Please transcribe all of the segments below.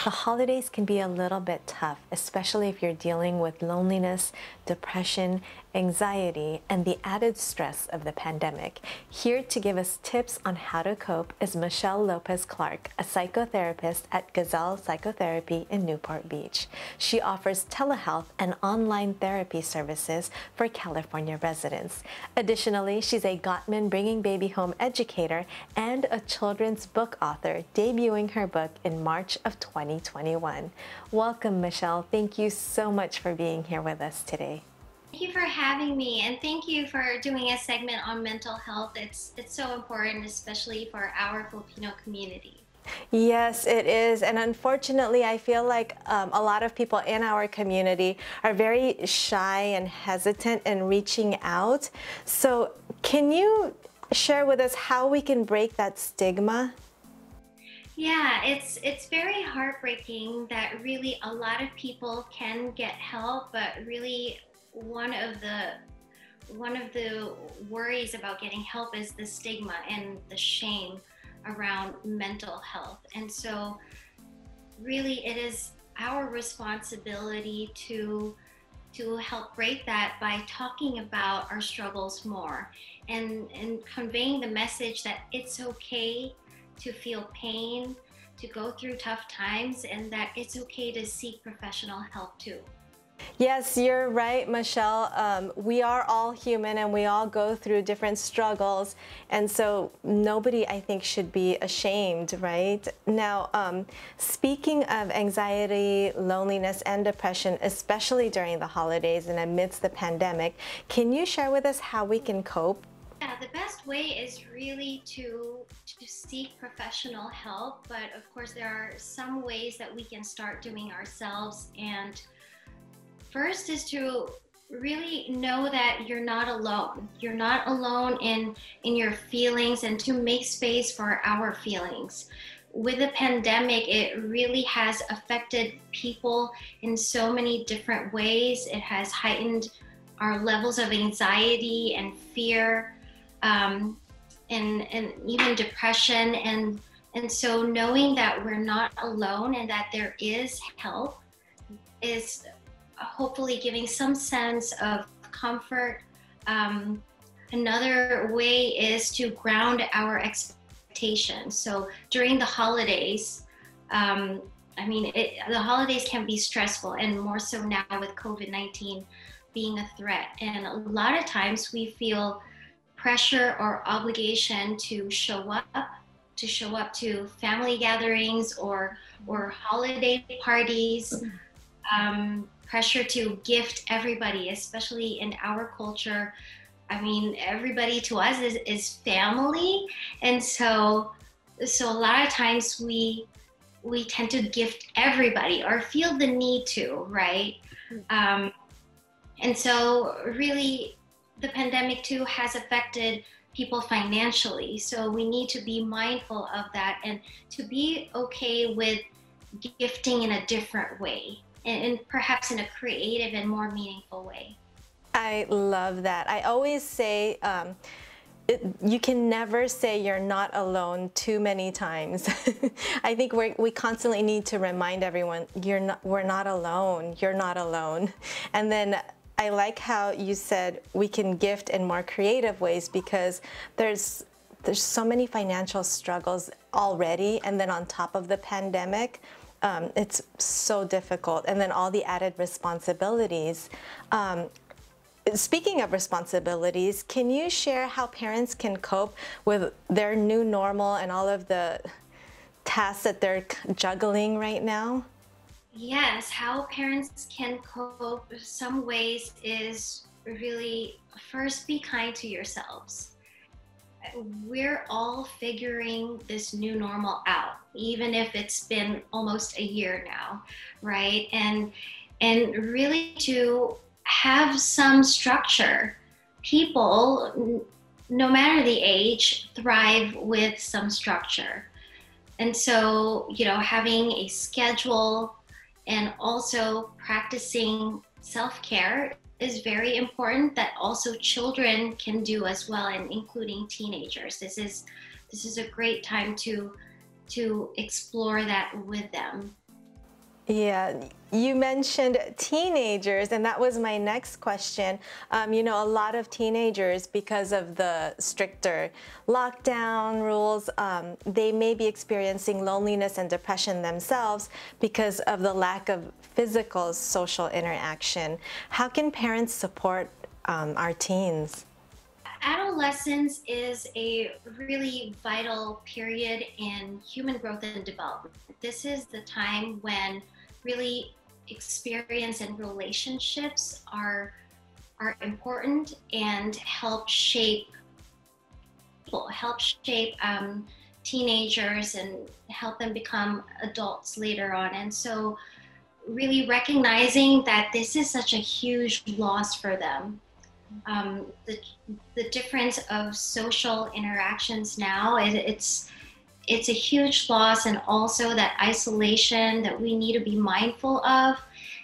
The holidays can be a little bit tough, especially if you're dealing with loneliness, depression, anxiety, and the added stress of the pandemic. Here to give us tips on how to cope is Michelle Lopez Clark, a psychotherapist at Gazelle Psychotherapy in Newport Beach. She offers telehealth and online therapy services for California residents. Additionally, she's a Gottman Bringing Baby Home educator and a children's book author, debuting her book in March of 2021. Welcome, Michelle. Thank you so much for being here with us today. Thank you for having me, and thank you for doing a segment on mental health. It's so important, especially for our Filipino community. Yes, it is. And unfortunately, I feel like a lot of people in our community are very shy and hesitant in reaching out. So can you share with us how we can break that stigma? Yeah, it's very heartbreaking that really a lot of people can get help, but really one of the worries about getting help is the stigma and the shame around mental health. And so really it is our responsibility to help break that by talking about our struggles more and conveying the message that it's okay to feel pain, to go through tough times, and that it's okay to seek professional help too. Yes, you're right, Michelle. We are all human and we all go through different struggles. And so nobody, I think, should be ashamed, right? Now, speaking of anxiety, loneliness, and depression, especially during the holidays and amidst the pandemic, can you share with us how we can cope? Yeah, the best way is really to seek professional help. But of course, there are some ways that we can start doing ourselves. And first is to really know that you're not alone. You're not alone in your feelings, and to make space for our feelings. With the pandemic, it really has affected people in so many different ways. It has heightened our levels of anxiety and fear, and even depression. And so knowing that we're not alone and that there is help is hopefully giving some sense of comfort. Another way is to ground our expectations. So during the holidays, the holidays can be stressful, and more so now with COVID-19 being a threat. And a lot of times we feel pressure or obligation to show up to family gatherings or holiday parties. Pressure to gift everybody, especially in our culture. I mean, everybody to us is family. And so a lot of times we tend to gift everybody or feel the need to, right? And so really the pandemic too has affected people financially. So we need to be mindful of that and to be okay with gifting in a different way, and perhaps in a creative and more meaningful way. I love that. I always say you can never say you're not alone too many times. I think we constantly need to remind everyone we're not alone. You're not alone. And then I like how you said we can gift in more creative ways, because there's so many financial struggles already, and then on top of the pandemic, it's so difficult. And then all the added responsibilities. Speaking of responsibilities, can you share how parents can cope with their new normal and all of the tasks that they're juggling right now? Yes, how parents can cope some ways is really first be kind to yourselves. We're all figuring this new normal out, even if it's been almost a year now, right? And really to have some structure. People, no matter the age, thrive with some structure. And so, having a schedule and also practicing self-care is very important, that also children can do as well, and including teenagers. This is a great time to explore that with them. Yeah, you mentioned teenagers, and that was my next question. You know, a lot of teenagers, because of the stricter lockdown rules, they may be experiencing loneliness and depression themselves because of the lack of physical social interaction. How can parents support our teens? Adolescence is a really vital period in human growth and development. This is the time when really experience and relationships are important and help shape teenagers and help them become adults later on. And so really recognizing that this is such a huge loss for them. um, the, the difference of social interactions now, it's a huge loss, and also that isolation that we need to be mindful of.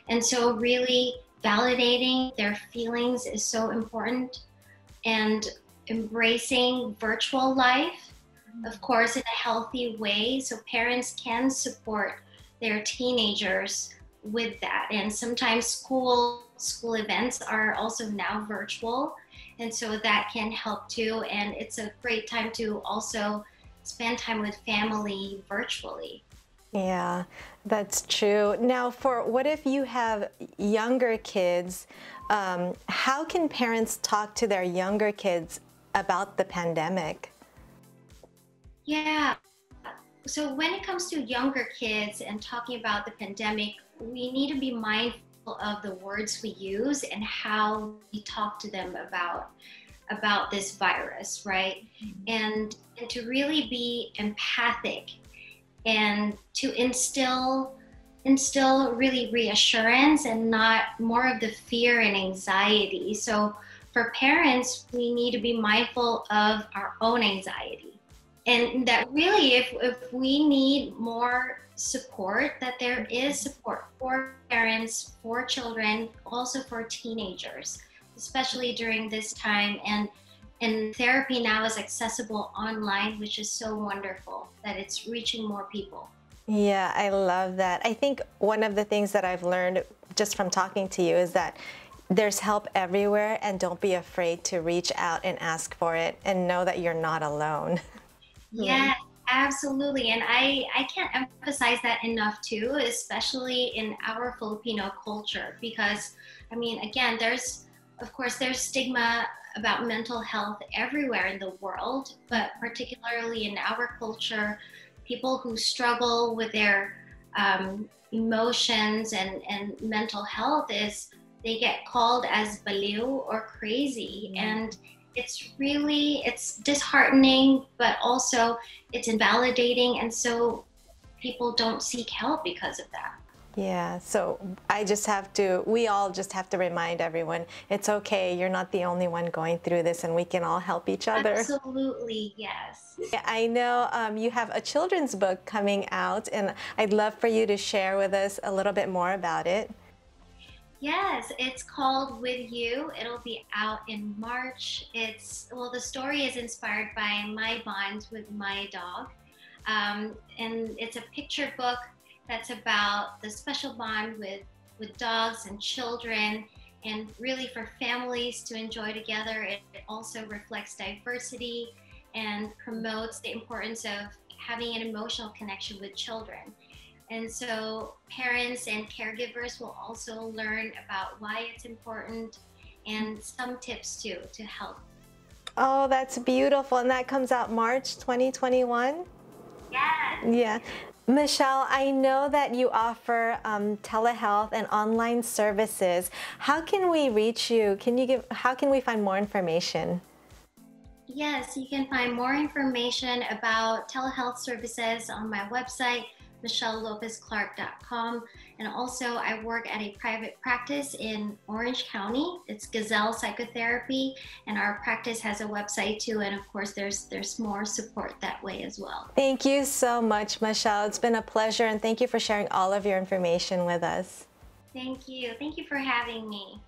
And so really validating their feelings is so important, and embracing virtual life, of course, in a healthy way, so parents can support their teenagers with that. And sometimes school events are also now virtual, and so that can help too. And it's a great time to also spend time with family virtually. Yeah, that's true. Now, for what if you have younger kids, how can parents talk to their younger kids about the pandemic? Yeah. So when it comes to younger kids and talking about the pandemic, we need to be mindful of the words we use and how we talk to them about this virus, right? And to really be empathic, and to instill really reassurance and not more of the fear and anxiety. So for parents, we need to be mindful of our own anxiety, and that really if we need more support, that there is support for parents, for children, also for teenagers, especially during this time. And therapy now is accessible online, which is so wonderful that it's reaching more people. Yeah, I love that. I think one of the things that I've learned just from talking to you is that there's help everywhere, and don't be afraid to reach out and ask for it, and know that you're not alone. Yes, absolutely. And I can't emphasize that enough too, especially in our Filipino culture, because I mean, again, of course, there's stigma about mental health everywhere in the world, but particularly in our culture, people who struggle with their emotions and mental health, is they get called as baliw or crazy. And it's disheartening, but also it's invalidating. And so people don't seek help because of that. Yeah, so we all just have to remind everyone, it's okay, you're not the only one going through this, and we can all help each other. Absolutely, yes. I know you have a children's book coming out, and I'd love for you to share with us a little bit more about it. Yes, it's called With You. It'll be out in March. The story is inspired by my bond with my dog. And it's a picture book that's about the special bond with dogs and children, and really for families to enjoy together. It also reflects diversity and promotes the importance of having an emotional connection with children. And so parents and caregivers will also learn about why it's important, and some tips too to help. Oh, that's beautiful. And that comes out March 2021? Yes. Yeah. Michelle, I know that you offer telehealth and online services. How can we reach you? How can we find more information? Yes, you can find more information about telehealth services on my website, michellelopezclark.com. And also I work at a private practice in Orange County. It's Gazelle Psychotherapy, and our practice has a website too. And of course there's more support that way as well. Thank you so much, Michelle. It's been a pleasure, and thank you for sharing all of your information with us. Thank you. Thank you for having me.